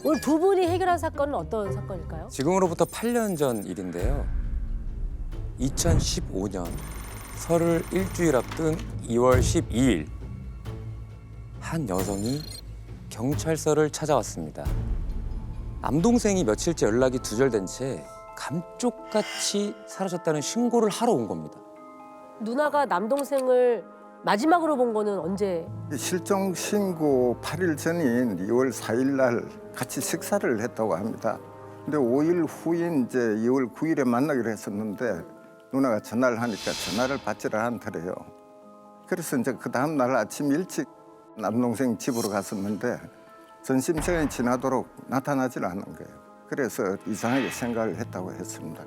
오늘 두 분이 해결한 사건은 어떤 사건일까요? 지금으로부터 8년 전 일인데요. 2015년 설을 일주일 앞둔 2월 12일 한 여성이 경찰서를 찾아왔습니다. 남동생이 며칠째 연락이 두절된 채 감쪽같이 사라졌다는 신고를 하러 온 겁니다. 누나가 남동생을 마지막으로 본 거는 언제? 실종 신고 8일 전인 2월 4일 날 같이 식사를 했다고 합니다. 근데 5일 후인 이제 2월 9일에 만나기로 했었는데 누나가 전화를 하니까 전화를 받지를 않더래요. 그래서 이제 그 다음 날 아침 일찍 남동생 집으로 갔었는데 점심시간이 지나도록 나타나질 않은 거예요. 그래서 이상하게 생각을 했다고 했습니다.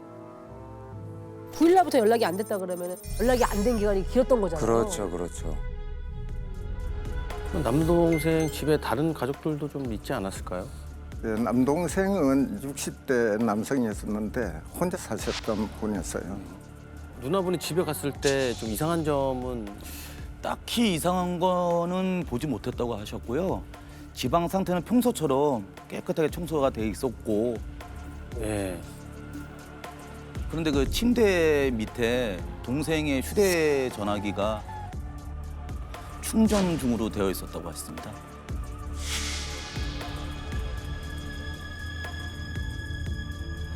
9일 날부터 연락이 안 됐다 그러면 연락이 안 된 기간이 길었던 거잖아요. 그렇죠, 그렇죠. 그럼 남동생 집에 다른 가족들도 좀 있지 않았을까요? 남동생은 60대 남성이었었는데 혼자 사셨던 분이었어요. 누나분이 집에 갔을 때 좀 이상한 점은 딱히 이상한 거는 보지 못했다고 하셨고요. 집안 상태는 평소처럼 깨끗하게 청소가 돼 있었고, 예. 그런데 그 침대 밑에 동생의 휴대전화기가 충전 중으로 되어 있었다고 했습니다.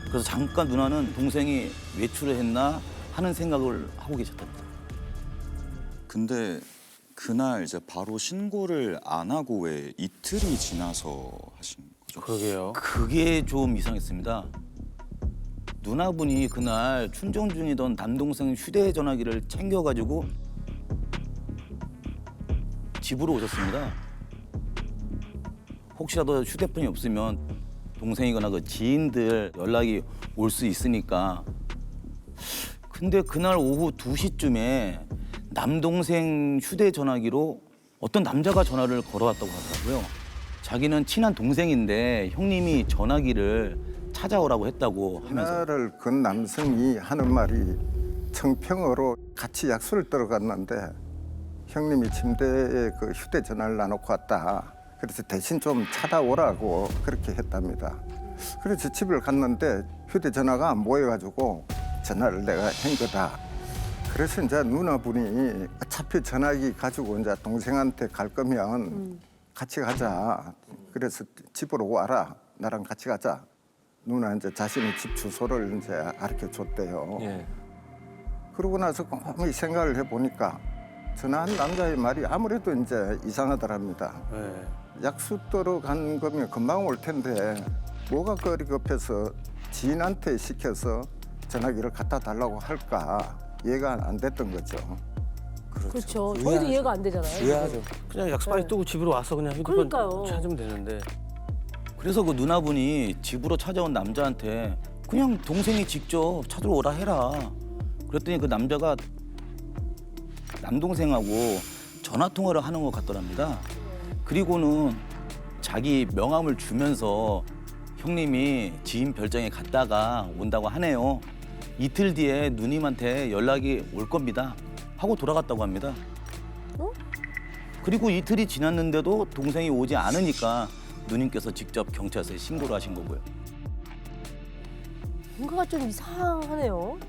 그래서 잠깐 누나는 동생이 외출을 했나 하는 생각을 하고 계셨답니다. 근데 그날 이제 바로 신고를 안 하고 왜 이틀이 지나서 하신 거죠? 그러게요. 그게 좀 이상했습니다. 누나분이 그날 충전 중이던 남동생 휴대전화기를 챙겨가지고 집으로 오셨습니다. 혹시라도 휴대폰이 없으면 동생이거나 그 지인들 연락이 올 수 있으니까. 근데 그날 오후 2시쯤에 남동생 휴대전화기로 어떤 남자가 전화를 걸어왔다고 하더라고요. 자기는 친한 동생인데 형님이 전화기를 찾아오라고 했다고 하면서. 전화를 건 남성이 하는 말이 청평으로 같이 약속을 들어갔는데 형님이 침대에 그 휴대전화를 놔놓고 왔다. 그래서 대신 좀 찾아오라고 그렇게 했답니다. 그래서 집을 갔는데 휴대전화가 안 보여가지고 전화를 내가 한 거다. 그래서 이제 누나분이 어차피 전화기 가지고 이제 동생한테 갈 거면 같이 가자. 그래서 집으로 와라. 나랑 같이 가자. 누나 이제 자신의 집 주소를 이제 알려 줬대요. 예. 그러고 나서 곰곰이 생각을 해보니까 전화한 남자의 말이 아무래도 이제 이상하더랍니다. 예. 약속 들어간 거면 금방 올 텐데 뭐가 그리 급해서 지인한테 시켜서 전화기를 갖다 달라고 할까 이해가 안 됐던 거죠. 그렇죠. 저희도 이해가 안 되잖아요. 이해하죠. 그냥 약속까지 네. 뜨고 집으로 와서 그냥 휴대폰 그러니까요. 찾으면 되는데. 그래서 그 누나분이 집으로 찾아온 남자한테 그냥 동생이 직접 찾으러 오라 해라. 그랬더니 그 남자가 남동생하고 전화 통화를 하는 것 같더랍니다. 그리고는 자기 명함을 주면서 형님이 지인 별장에 갔다가 온다고 하네요. 이틀 뒤에 누님한테 연락이 올 겁니다. 하고 돌아갔다고 합니다. 어? 그리고 이틀이 지났는데도 동생이 오지 않으니까 누님께서 직접 경찰서에 신고를 하신 거고요. 뭔가가 좀 이상하네요.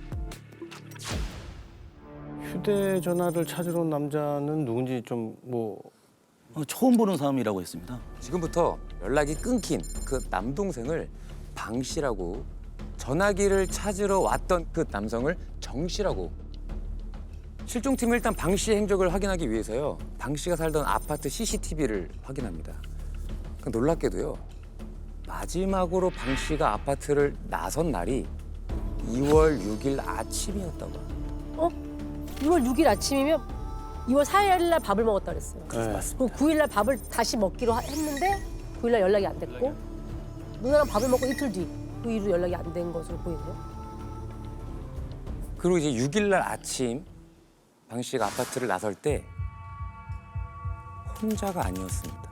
휴대전화를 찾으러 온 남자는 누군지 좀 뭐 처음 보는 사람이라고 했습니다. 지금부터 연락이 끊긴 그 남동생을 방 씨라고, 전화기를 찾으러 왔던 그 남성을 정 씨라고. 실종팀은 일단 방 씨의 행적을 확인하기 위해서요, 방 씨가 살던 아파트 CCTV를 확인합니다. 놀랍게도요, 마지막으로 방 씨가 아파트를 나선 날이 2월 6일 아침이었다고 합니다. 2월 6일 아침이면 2월 4일 날 밥을 먹었다 그랬어요. 네. 그리고 9일 날 밥을 다시 먹기로 했는데 9일 날 연락이 안 됐고 누나랑 밥을 먹고 이틀 뒤 그 이후로 연락이 안 된 것으로 보이고요. 그리고 이제 6일 날 아침 방 씨가 아파트를 나설 때 혼자가 아니었습니다.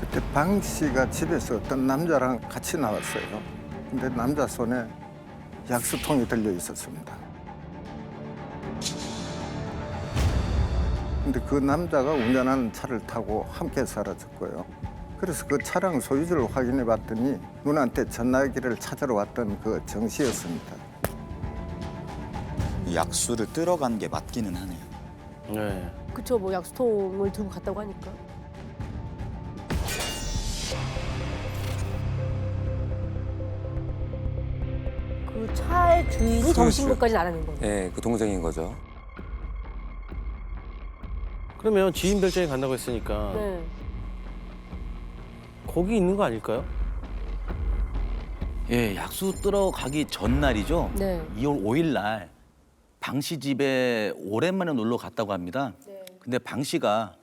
그때 방 씨가 집에서 어떤 남자랑 같이 나왔어요. 근데 남자 손에 약수통이 들려 있었습니다. 근데 그 남자가 운전하는 차를 타고 함께 사라졌고요. 그래서 그 차량 소유주를 확인해 봤더니 누나한테 전화기를 찾으러 왔던 그 정 씨였습니다. 이 약수를ตื้어간 게 맞기는 하네요. 네. 그쵸, 뭐 약수통을 들고 갔다고 하니까. 그 차의 주인이 정신과까지는 알아낸 거예요. 예, 그 동생인 거죠. 그러면 지인 별장에 간다고 했으니까 네. 거기 있는 거 아닐까요? 예, 약수 뜨러 가기 전날이죠. 네. 2월 5일 날 방 씨 집에 오랜만에 놀러 갔다고 합니다. 근데 방 씨가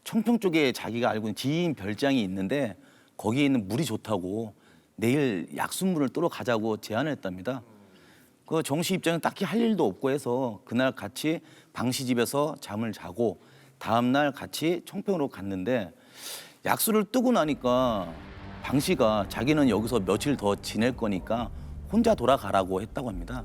청평 쪽에 자기가 알고 있는 지인 별장이 있는데 거기에 있는 물이 좋다고 내일 약수물을 뜨러 가자고 제안을 했답니다. 그 정 씨 입장은 딱히 할 일도 없고 해서 그날 같이 방 씨 집에서 잠을 자고 다음 날 같이 청평으로 갔는데 약수를 뜨고 나니까 방 씨가 자기는 여기서 며칠 더 지낼 거니까 혼자 돌아가라고 했다고 합니다.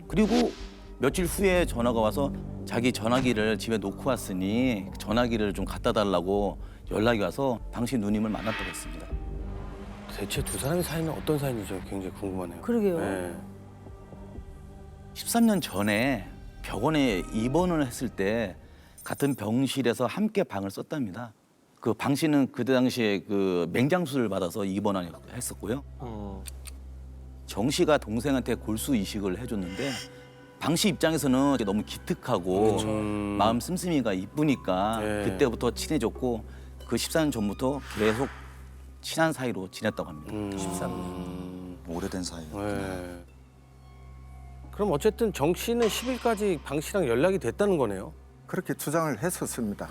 그리고 며칠 후에 전화가 와서 자기 전화기를 집에 놓고 왔으니 전화기를 좀 갖다 달라고 연락이 와서 방 씨 누님을 만났다고 했습니다. 대체 두 사람의 사이는 어떤 사이인지 굉장히 궁금하네요. 그러게요. 네. 13년 전에 병원에 입원을 했을 때 같은 병실에서 함께 방을 썼답니다. 그 방 씨는 그때 당시에 그 맹장수를 받아서 입원을 했었고요. 정 씨가 동생한테 골수 이식을 해줬는데 방 씨 입장에서는 너무 기특하고 마음 씀씀이가 이쁘니까 네. 그때부터 친해졌고 그 14년 전부터 계속 친한 사이로 지냈다고 합니다. 13년. 오래된 사이예요. 네. 그럼 어쨌든 정 씨는 10일까지 방 씨랑 연락이 됐다는 거네요. 그렇게 주장을 했었습니다.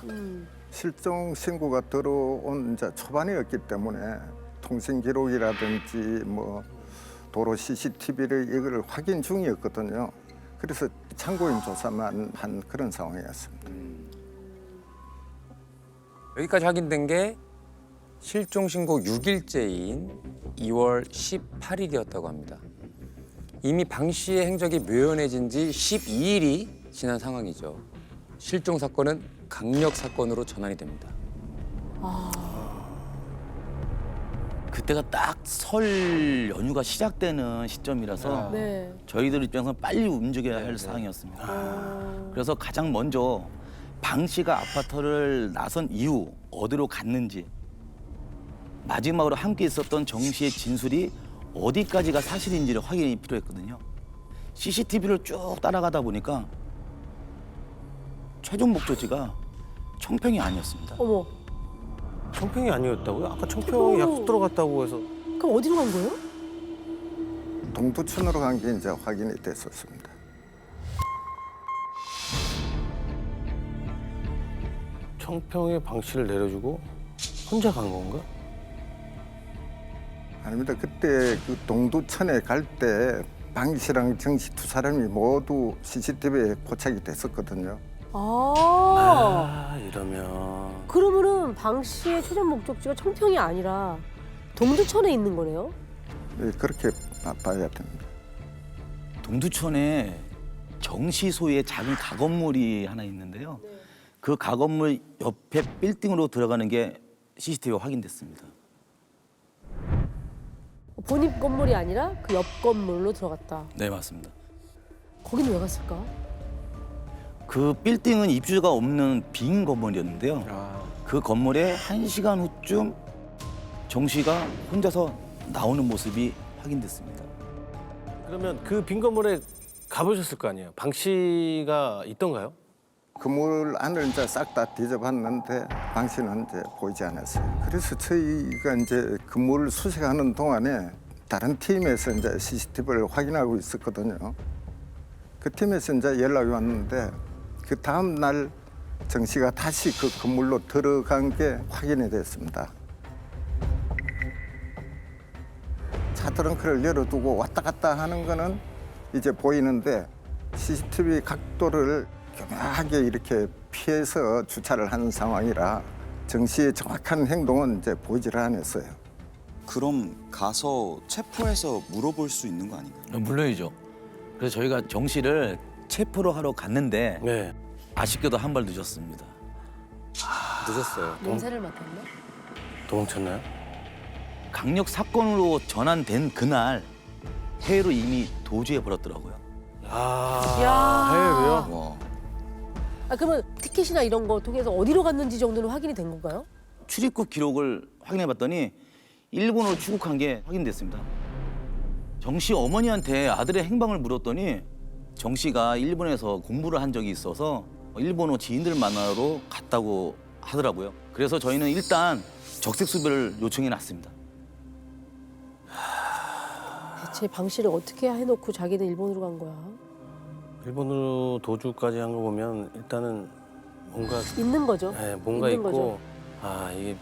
실종 신고가 들어온 이제 초반이었기 때문에 통신 기록이라든지 뭐 도로 CCTV를 이걸 확인 중이었거든요. 그래서 참고인 조사만 한 그런 상황이었습니다. 여기까지 확인된 게 실종 신고 6일째인 2월 18일이었다고 합니다. 이미 방 씨의 행적이 묘연해진 지 12일이 지난 상황이죠. 실종 사건은 강력 사건으로 전환이 됩니다. 그때가 딱 설 연휴가 시작되는 시점이라서 네. 저희들 입장에서 빨리 움직여야 할 상황이었습니다. 그래서 가장 먼저 방 씨가 아파트를 나선 이후 어디로 갔는지 마지막으로 함께 있었던 정 씨의 진술이 어디까지가 사실인지를 확인이 필요했거든요. CCTV를 쭉 따라가다 보니까 최종 목적지가 청평이 아니었습니다. 어머, 청평이 아니었다고요? 아까 청평에 약수 들어갔다고 해서. 그럼 어디로 간 거예요? 동두천으로 간 게 이제 확인이 됐었습니다. 청평에 방 씨를 내려주고 혼자 간 건가? 아닙니다. 그때 그 동두천에 갈 때 방 씨랑 정 씨 두 사람이 모두 CCTV에 포착이 됐었거든요. 아, 이러면 그러면은 방 씨의 최종 목적지가 청평이 아니라 동두천에 있는 거네요? 예, 그렇게 봐야 됩니다. 동두천에 정시 소유의 작은 가건물이 하나 있는데요. 그 가건물 옆에 빌딩으로 들어가는 게 CCTV가 확인됐습니다. 본인 건물이 아니라 그 옆 건물로 들어갔다. 네, 맞습니다. 거기는 왜 갔을까? 그 빌딩은 입주자가 없는 빈 건물이었는데요. 그 건물에 1시간 후쯤 정 씨가 혼자서 나오는 모습이 확인됐습니다. 그러면 그 빈 건물에 가보셨을 거 아니에요? 방 씨가 있던가요? 건물 안을 이제 싹 다 뒤져봤는데 방 씨는 이제 보이지 않았어요. 그래서 저희가 이제 건물을 수색하는 동안에 다른 팀에서 이제 CCTV를 확인하고 있었거든요. 그 팀에서 이제 연락이 왔는데 그 다음 날 정 씨가 다시 그 건물로 들어간 게 확인이 됐습니다. 차 트렁크를 열어두고 왔다 갔다 하는 거는 이제 보이는데 CCTV 각도를 교묘하게 이렇게 피해서 주차를 하는 상황이라 정 씨의 정확한 행동은 이제 보이질 않았어요. 그럼 가서 체포해서 물어볼 수 있는 거 아닌가요? 물론이죠. 그래서 저희가 정 씨를 체포를 하러 갔는데 네. 아쉽게도 한 발 늦었습니다. 늦었어요. 냄새를 맡았나? 도망쳤나요? 강력 사건으로 전환된 그날 해외로 이미 도주해 버렸더라고요. 야. 해외로요? 와. 아 그러면 티켓이나 이런 거 통해서 어디로 갔는지 정도는 확인이 된 건가요? 출입국 기록을 확인해 봤더니 일본으로 출국한 게 확인됐습니다. 정 씨 어머니한테 아들의 행방을 물었더니 정 씨가 일본에서 공부를 한 적이 있어서 일본어 지인들 만나러 갔다고 하더라고요. 그래서 저희는 일단 적색 수배를 요청해 놨습니다. 대체 방 씨를 어떻게 해놓고 자기는 일본으로 간 거야? 일본으로 도주까지 한 거 보면 일단은 뭔가 있는 거죠. 뭔가 있는 있고 거죠. 아 이게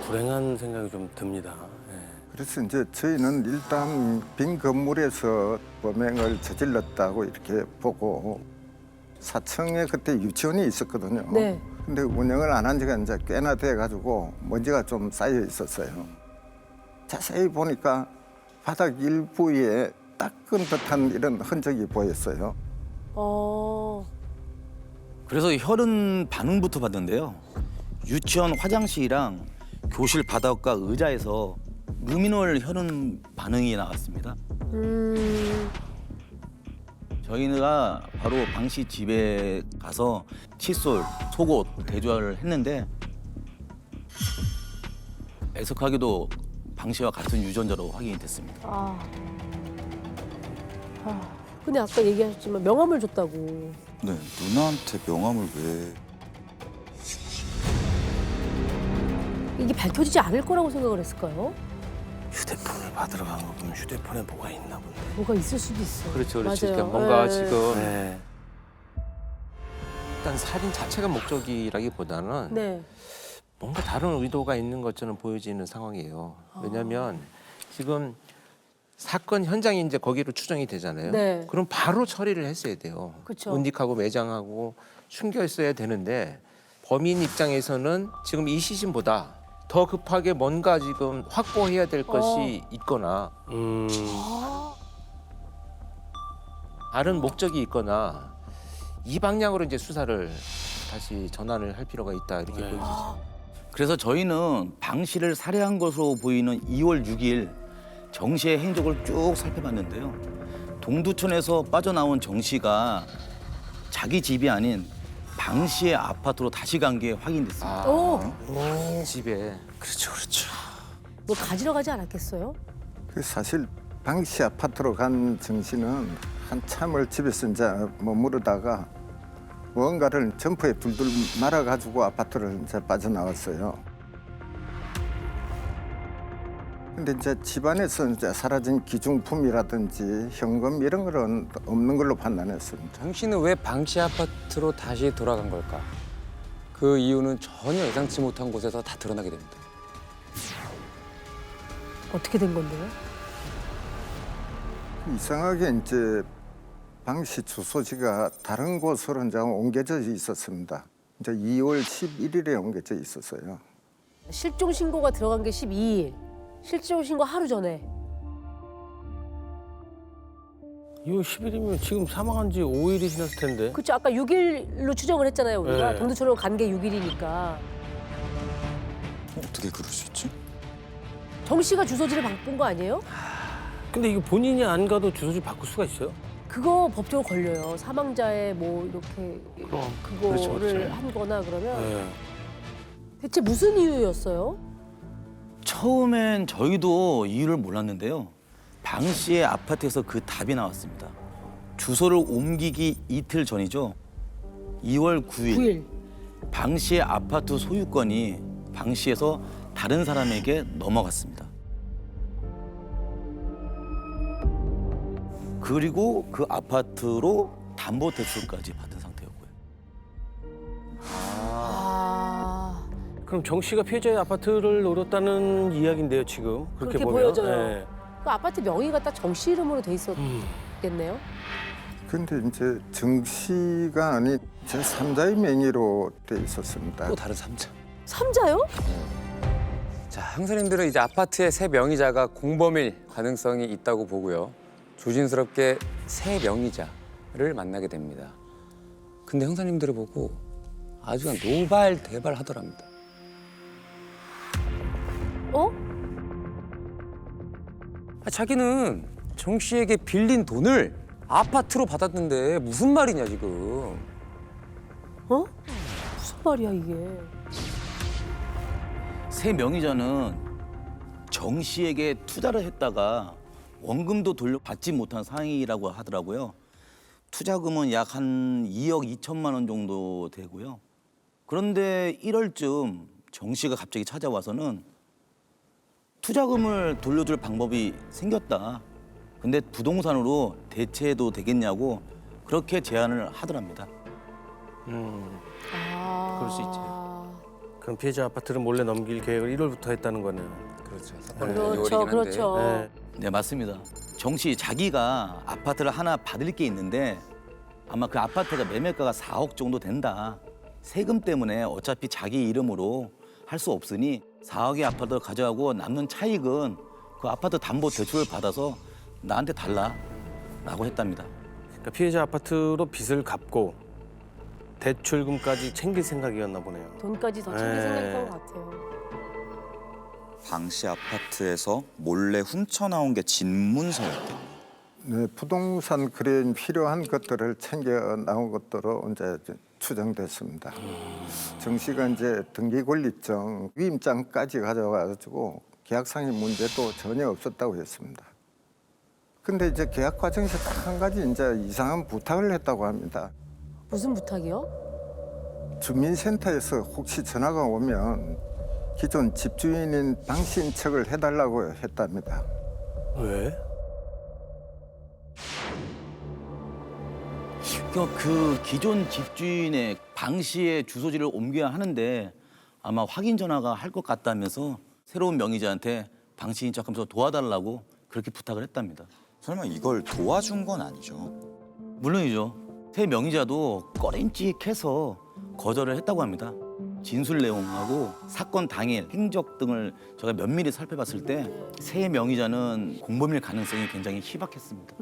불행한 생각이 좀 듭니다. 그래서 이제 저희는 일단 빈 건물에서 범행을 저질렀다고 이렇게 보고 4층에 그때 유치원이 있었거든요. 네. 근데 운영을 안 한 지가 이제 꽤나 돼가지고 먼지가 좀 쌓여 있었어요. 자세히 보니까 바닥 일부에 닦은 듯한 이런 흔적이 보였어요. 그래서 혈흔 반응부터 봤는데요. 유치원 화장실이랑 교실 바닥과 의자에서 루미놀 혈흔 반응이 나왔습니다. 저희가 바로 방 씨 집에 가서 칫솔, 속옷 대조를 했는데 애석하게도 방 씨와 같은 유전자로 확인이 됐습니다. 근데 아까 얘기하셨지만 명함을 줬다고. 네, 누나한테 명함을 왜? 이게 밝혀지지 않을 거라고 생각을 했을까요? 휴대폰을 받으러 간 거 보면 휴대폰에 뭐가 있나 본데. 뭐가 있을 수도 있어. 그렇죠, 그렇죠. 맞아요. 그러니까 뭔가 네. 지금 네. 일단 살인 자체가 목적이라기보다는 네. 뭔가 다른 의도가 있는 것처럼 보여지는 상황이에요. 왜냐하면 지금 사건 현장이 이제 거기로 추정이 되잖아요. 네. 그럼 바로 처리를 했어야 돼요. 그쵸. 은닉하고 매장하고 숨겼어야 되는데 범인 입장에서는 지금 이 시즌보다 더 급하게 뭔가 지금 확보해야 될 것이 있거나 다른 목적이 있거나 이 방향으로 이제 수사를 다시 전환을 할 필요가 있다 이렇게 보여지죠. 그래서 저희는 방 씨를 살해한 것으로 보이는 2월 6일 정 씨의 행적을 쭉 살펴봤는데요. 동두천에서 빠져나온 정 씨가 자기 집이 아닌 방 씨의 아파트로 다시 간 게 확인됐습니다. 오, 집에 그렇죠, 그렇죠. 뭐 가지러 가지 않았겠어요? 그 사실 방 씨 아파트로 간 정 씨는 한참을 집에서 이제 머무르다가 무언가를 점프에 둘둘 말아가지고 아파트를 이제 빠져나왔어요. 근데 이제 집안에서 이제 사라진 기중품이라든지 현금 이런 거는 없는 걸로 판단했습니다. 정 씨는 왜 방 씨 아파트로 다시 돌아간 걸까? 그 이유는 전혀 예상치 못한 곳에서 다 드러나게 됩니다. 어떻게 된 건데요? 이상하게 이제 방 씨 주소지가 다른 곳으로 이제 옮겨져 있었습니다. 이제 2월 11일에 옮겨져 있었어요. 실종 신고가 들어간 게 12일. 실종 신고 하루 전에. 이거 10일이면 지금 사망한 지 5일이 지났을 텐데. 그렇죠. 아까 6일로 추정을 했잖아요. 우리가 네. 동두천으로 간 게 6일이니까. 어떻게 그럴 수 있지? 정 씨가 주소지를 바꾼 거 아니에요? 근데 이거 본인이 안 가도 주소지 바꿀 수가 있어요? 그거 법적으로 걸려요. 사망자의 뭐 이렇게 그럼. 그거를 그렇죠, 그렇죠. 한 거나 그러면 네. 대체 무슨 이유였어요? 처음엔 저희도 이유를 몰랐는데요. 방 씨의 아파트에서 그 답이 나왔습니다. 주소를 옮기기 이틀 전이죠. 2월 9일. 9일. 방 씨의 아파트 소유권이 방 씨에서 다른 사람에게 넘어갔습니다. 그리고 그 아파트로 담보대출까지 받은 상태였고요. 아, 그럼 정 씨가 피해자의 아파트를 노렸다는 이야기인데요, 지금. 그렇게 그렇게 보면. 보여져요. 네. 그 아파트 명의가 딱 정 씨 이름으로 돼 있었겠네요. 근데 이제 정 씨가 아닌 제 3자의 명의로 돼 있었습니다. 또 다른 삼자. 삼자요? 자, 형사님들은 이제 아파트의 새 명의자가 공범일 가능성이 있다고 보고요. 조심스럽게 새 명의자를 만나게 됩니다. 근데 형사님들을 보고 아주 그냥 노발대발하더랍니다. 어? 자기는 정 씨에게 빌린 돈을 아파트로 받았는데 무슨 말이냐 지금. 어? 무슨 말이야 이게? 새 명의자는 정 씨에게 투자를 했다가 원금도 돌려받지 못한 상황이라고 하더라고요. 투자금은 약 한 2억 2천만 원 정도 되고요. 그런데 1월쯤 정 씨가 갑자기 찾아와서는 투자금을 돌려줄 방법이 생겼다. 근데 부동산으로 대체해도 되겠냐고 그렇게 제안을 하더랍니다. 아. 그럴 수 있지. 그럼 피해자 아파트를 몰래 넘길 계획을 1월부터 했다는 거네요. 그렇죠. 그렇죠, 그렇죠. 네. 네, 맞습니다. 정 씨 자기가 아파트를 하나 받을 게 있는데 아마 그 아파트가 매매가가 4억 정도 된다. 세금 때문에 어차피 자기 이름으로 할 수 없으니 4억의 아파트를 가져가고 남는 차익은 그 아파트 담보 대출을 받아서 나한테 달라라고 했답니다. 그러니까 피해자 아파트로 빚을 갚고 대출금까지 챙길 생각이었나 보네요. 돈까지 더 챙길 네. 생각했던 것 같아요. 방 씨 아파트에서 몰래 훔쳐 나온 게 집문서였대요. 네, 부동산 거래에 필요한 것들을 챙겨 나온 것으로 이제 추정됐습니다. 정 씨가 이제 등기권리증, 위임장까지 가져와가지고 계약상의 문제도 전혀 없었다고 했습니다. 근데 이제 계약 과정에서 딱 한 가지 이제 이상한 부탁을 했다고 합니다. 무슨 부탁이요? 주민센터에서 혹시 전화가 오면 기존 집주인인 당신 척을 해달라고 했답니다. 왜? 그 기존 집주인의 방 씨의 주소지를 옮겨야 하는데 아마 확인 전화가 할 것 같다면서 새로운 명의자한테 방 씨인 척하면서 도와달라고 그렇게 부탁을 했답니다. 설마 이걸 도와준 건 아니죠? 물론이죠. 새 명의자도 꺼림칙해서 거절을 했다고 합니다. 진술 내용하고 사건 당일 행적 등을 제가 면밀히 살펴봤을 때 새 명의자는 공범일 가능성이 굉장히 희박했습니다.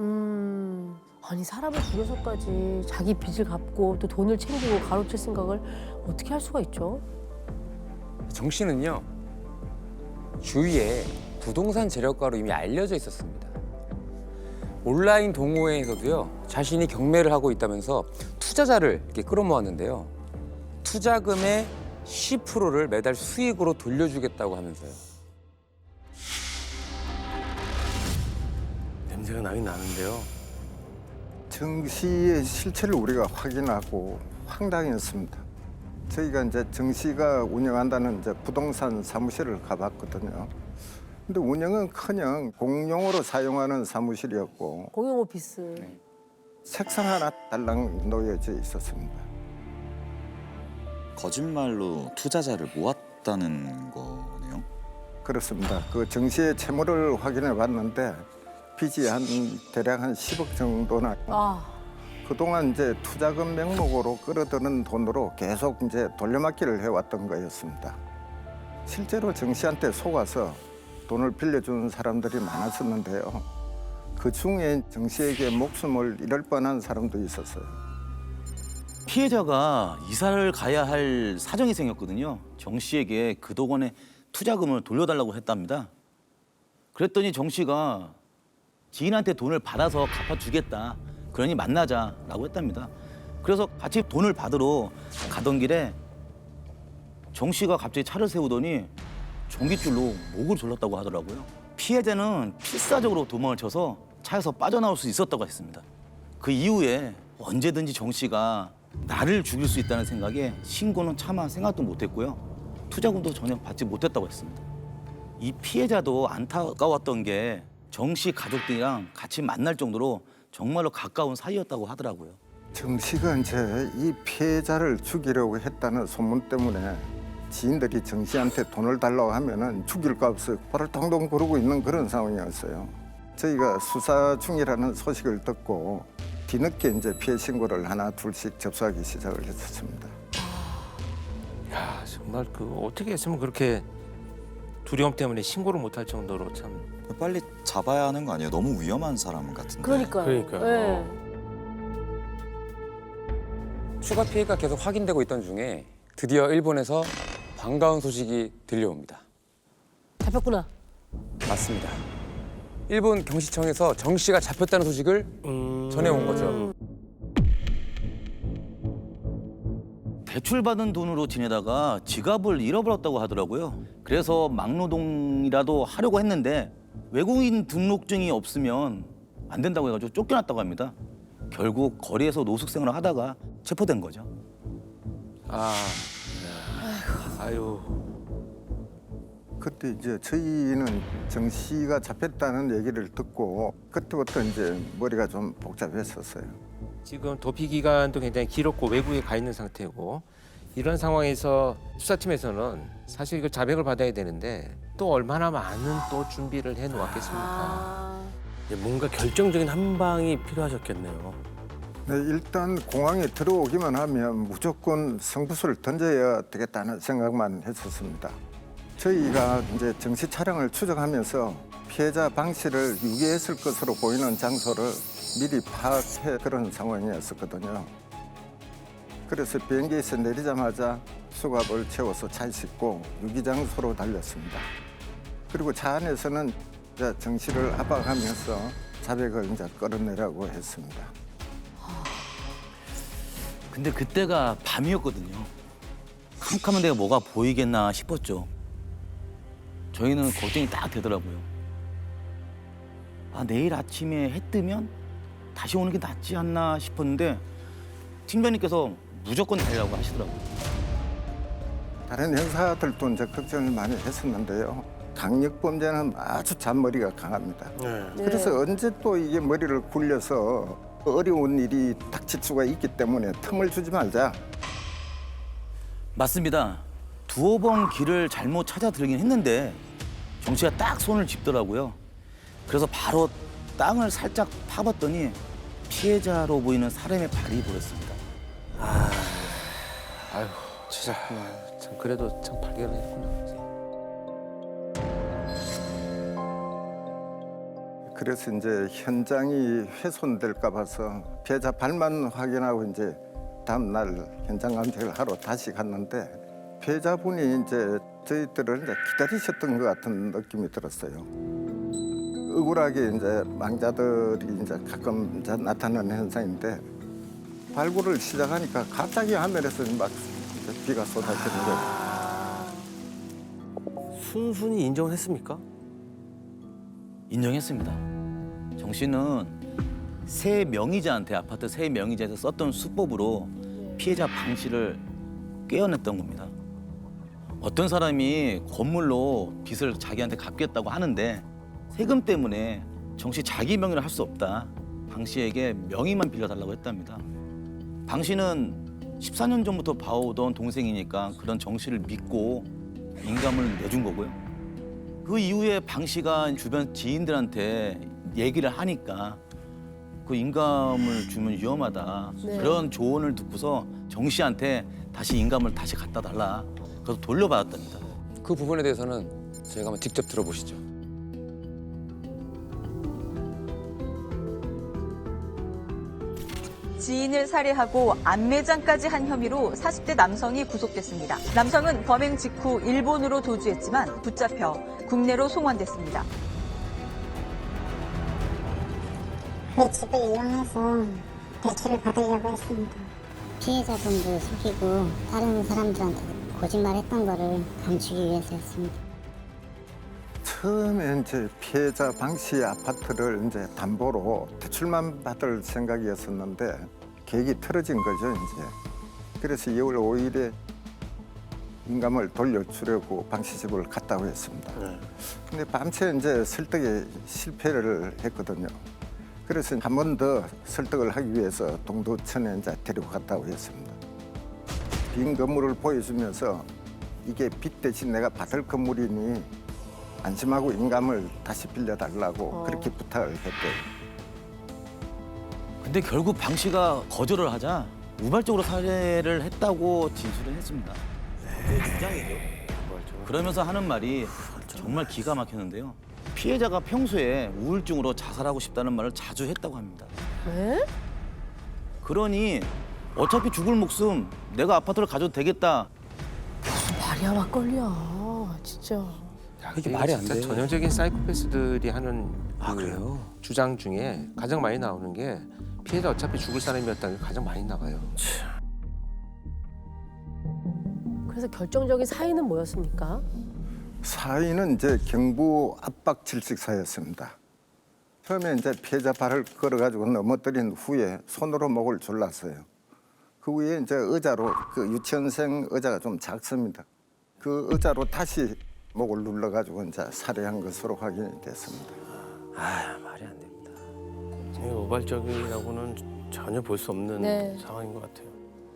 아니 사람을 죽여서까지 자기 빚을 갚고 또 돈을 챙기고 가로챌 생각을 어떻게 할 수가 있죠? 정 씨는요 주위에 부동산 재력가로 이미 알려져 있었습니다. 온라인 동호회에서도요 자신이 경매를 하고 있다면서 투자자를 이렇게 끌어모았는데요. 투자금의 10%를 매달 수익으로 돌려주겠다고 하면서요. 냄새가 나긴 나는데요. 정 씨의 실체를 우리가 확인하고 황당했습니다. 저희가 이제 정 씨가 운영한다는 이제 부동산 사무실을 가봤거든요. 근데 운영은커녕 공용으로 사용하는 사무실이었고 공용 오피스. 책상 하나 달랑 놓여져 있었습니다. 거짓말로 투자자를 모았다는 거네요. 그렇습니다. 그 정 씨의 채무를 확인해 봤는데 빚이 대략 한 10억 정도나. 아, 그동안 이제 투자금 명목으로 끌어들은 돈으로 계속 이제 돌려막기를 해왔던 거였습니다. 실제로 정 씨한테 속아서 돈을 빌려준 사람들이 많았었는데요. 그 중에 정 씨에게 목숨을 잃을 뻔한 사람도 있었어요. 피해자가 이사를 가야 할 사정이 생겼거든요. 정 씨에게 그동안의 투자금을 돌려달라고 했답니다. 그랬더니 정 씨가 지인한테 돈을 받아서 갚아주겠다. 그러니 만나자라고 했답니다. 그래서 같이 돈을 받으러 가던 길에 정 씨가 갑자기 차를 세우더니 전깃줄로 목을 졸랐다고 하더라고요. 피해자는 필사적으로 도망을 쳐서 차에서 빠져나올 수 있었다고 했습니다. 그 이후에 언제든지 정 씨가 나를 죽일 수 있다는 생각에 신고는 차마 생각도 못했고요. 투자금도 전혀 받지 못했다고 했습니다. 이 피해자도 안타까웠던 게 정 씨 가족들이랑 같이 만날 정도로 정말로 가까운 사이였다고 하더라고요. 정 씨가 이제 이 피해자를 죽이려고 했다는 소문 때문에 지인들이 정 씨한테 돈을 달라고 하면은 죽일 거 없어요. 발을 동동 구르고 있는 그런 상황이었어요. 저희가 수사 중이라는 소식을 듣고 뒤늦게 이제 피해 신고를 하나 둘씩 접수하기 시작을 했었습니다. 야 정말 그 어떻게 했으면 그렇게 두려움 때문에 신고를 못할 정도로 참. 빨리 잡아야 하는 거 아니에요? 너무 위험한 사람 같은데. 그러니까요. 그러니까요. 네. 추가 피해가 계속 확인되고 있던 중에 드디어 일본에서 반가운 소식이 들려옵니다. 잡혔구나. 맞습니다. 일본 경시청에서 정 씨가 잡혔다는 소식을 전해온 거죠. 대출받은 돈으로 지내다가 지갑을 잃어버렸다고 하더라고요. 그래서 막노동이라도 하려고 했는데 외국인 등록증이 없으면 안 된다고 해가지고 쫓겨났다고 합니다. 결국 거리에서 노숙생을 하다가 체포된 거죠. 아, 아유. 그때 이제 저희는 정 씨가 잡혔다는 얘기를 듣고 그때부터 이제 머리가 좀 복잡했었어요. 지금 도피 기간도 굉장히 길었고 외국에 가 있는 상태고 이런 상황에서 수사팀에서는 사실 이거 자백을 받아야 되는데 또 얼마나 많은 또 준비를 해 놓았겠습니까? 아. 뭔가 결정적인 한 방이 필요하셨겠네요. 네, 일단 공항에 들어오기만 하면 무조건 성부수를 던져야 되겠다는 생각만 했었습니다. 저희가 이제 정시 차량을 추적하면서 피해자 방 씨를 유기했을 것으로 보이는 장소를 미리 파악해 그런 상황이었었거든요. 그래서 비행기에서 내리자마자 수갑을 채워서 차에 싣고 유기 장소로 달렸습니다. 그리고 차 안에서는 이제 정 씨를 압박하면서 자백을 이제 끌어내라고 했습니다. 근데 그때가 밤이었거든요. 캄캄한 데가 뭐가 보이겠나 싶었죠. 저희는 걱정이 딱 되더라고요. 아, 내일 아침에 해 뜨면 다시 오는 게 낫지 않나 싶었는데 팀장님께서 무조건 달리라고 하시더라고요. 다른 형사들도 이제 걱정을 많이 했었는데요. 강력범죄는 아주 잔머리가 강합니다. 그래서 언제 또 이게 머리를 굴려서 어려운 일이 닥칠 수가 있기 때문에 틈을 주지 말자. 맞습니다. 두어 번 길을 잘못 찾아 들긴 했는데 정 씨가 딱 손을 짚더라고요. 그래서 바로 땅을 살짝 파봤더니 피해자로 보이는 사람의 발이 보였습니다. 아유, 진짜 참 그래도 참 발견했구나. 그래서 이제 현장이 훼손될까 봐서 피해자 발만 확인하고 이제 다음 날 현장 감식을 하러 다시 갔는데 피해자분이 이제 저희들을 이제 기다리셨던 것 같은 느낌이 들었어요. 억울하게 이제 망자들이 이제 가끔 이제 나타나는 현상인데 발굴을 시작하니까 갑자기 하늘에서 막 이제 비가 쏟아지는 거예요. 순순히 인정을 했습니까? 인정했습니다. 정 씨는 새 명의자한테 아파트 새 명의자에서 썼던 수법으로 피해자 방 씨를 꿰어냈던 겁니다. 어떤 사람이 건물로 빚을 자기한테 갚겠다고 하는데 세금 때문에 정 씨 자기 명의를 할 수 없다. 방 씨에게 명의만 빌려달라고 했답니다. 방 씨는 14년 전부터 봐오던 동생이니까 그런 정 씨를 믿고 인감을 내준 거고요. 그 이후에 방 씨가 주변 지인들한테 얘기를 하니까 그 인감을 주면 위험하다. 네. 그런 조언을 듣고서 정 씨한테 다시 인감을 다시 갖다 달라. 그래서 돌려받았답니다. 그 부분에 대해서는 저희가 한번 직접 들어보시죠. 지인을 살해하고 안매장까지 한 혐의로 40대 남성이 구속됐습니다. 남성은 범행 직후 일본으로 도주했지만 붙잡혀 국내로 송환됐습니다. 그 집을 이용해서 대출을 받으려고 했습니다. 피해자분도 속이고 다른 사람들한테 거짓말했던 거를 감추기 위해서였습니다. 처음에 이제 피해자 방 씨 아파트를 이제 담보로 대출만 받을 생각이었었는데 계획이 틀어진 거죠, 이제. 그래서 2월 5일에 인감을 돌려주려고 방 씨 집을 갔다고 했습니다. 근데 밤새 이제 설득에 실패를 했거든요. 그래서 한 번 더 설득을 하기 위해서 동두천에 이제 데리고 갔다고 했습니다. 빈 건물을 보여주면서 이게 빚 대신 내가 받을 건물이니 안심하고 인감을 다시 빌려달라고 그렇게 부탁을 했대요. 근데 결국 방 씨가 거절을 하자 우발적으로 살해를 했다고 진술을 했습니다. 그 주장이죠. 그러면서 하는 말이 정말 기가 막혔는데요. 피해자가 평소에 우울증으로 자살하고 싶다는 말을 자주 했다고 합니다. 네? 그러니 어차피 죽을 목숨 내가 아파트를 가져도 되겠다. 말이야 막걸리야 진짜. 야, 이게 말이 안 진짜 돼. 전형적인 사이코패스들이 하는 아, 그 그래요? 주장 중에 가장 많이 나오는 게 피해자 어차피 죽을 사람이었다는 게 가장 많이 나가요. 그래서 결정적인 사인은 뭐였습니까? 사인은 이제 경부 압박 질식사였습니다. 처음에 이제 피해자 발을 걸어가지고 넘어뜨린 후에 손으로 목을 졸랐어요. 그 후에 이제 의자로 그 유치원생 의자가 좀 작습니다. 그 의자로 다시 목을 눌러가지고 이제 살해한 것으로 확인이 됐습니다. 아, 말이 안 됩니다. 되게 우발적이라고는 전혀 볼 수 없는 네. 상황인 것 같아요.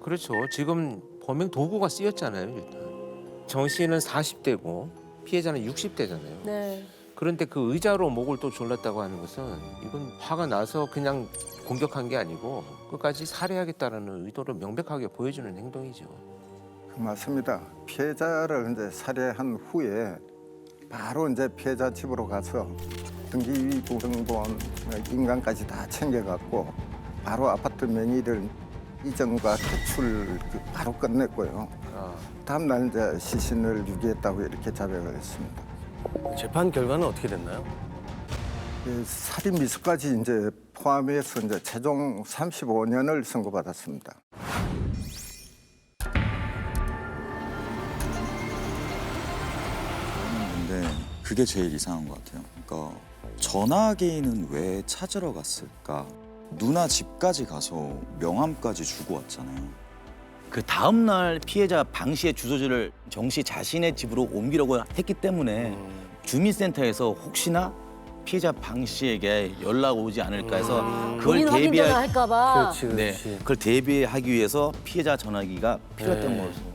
그렇죠. 지금 범행 도구가 쓰였잖아요. 일단 정 씨는 40대고 피해자는 60대잖아요. 네. 그런데 그 의자로 목을 또 졸랐다고 하는 것은 이건 화가 나서 그냥 공격한 게 아니고 끝까지 살해하겠다는 의도를 명백하게 보여주는 행동이죠. 맞습니다. 피해자를 이제 살해한 후에 바로 이제 피해자 집으로 가서 등기 부등본, 인감까지 다 챙겨갖고 바로 아파트 명의를 이전과 대출 바로 끝냈고요. 아, 다음 날 이제 시신을 유기했다고 이렇게 자백을 했습니다. 재판 결과는 어떻게 됐나요? 살인 미수까지 이제 포함해서 이제 최종 35년을 선고받았습니다. 근데 그게 제일 이상한 것 같아요. 그러니까 전화기는 왜 찾으러 갔을까? 누나 집까지 가서 명함까지 주고 왔잖아요. 그 다음 날 피해자 방 씨의 주소지를 정 씨 자신의 집으로 옮기려고 했기 때문에 주민센터에서 혹시나 피해자 방 씨에게 연락 오지 않을까 해서 그걸 본인 확인 전화 대비할 할까봐. 그렇지, 네, 그렇지. 그걸 대비하기 위해서 피해자 전화기가 필요했던 네. 것으로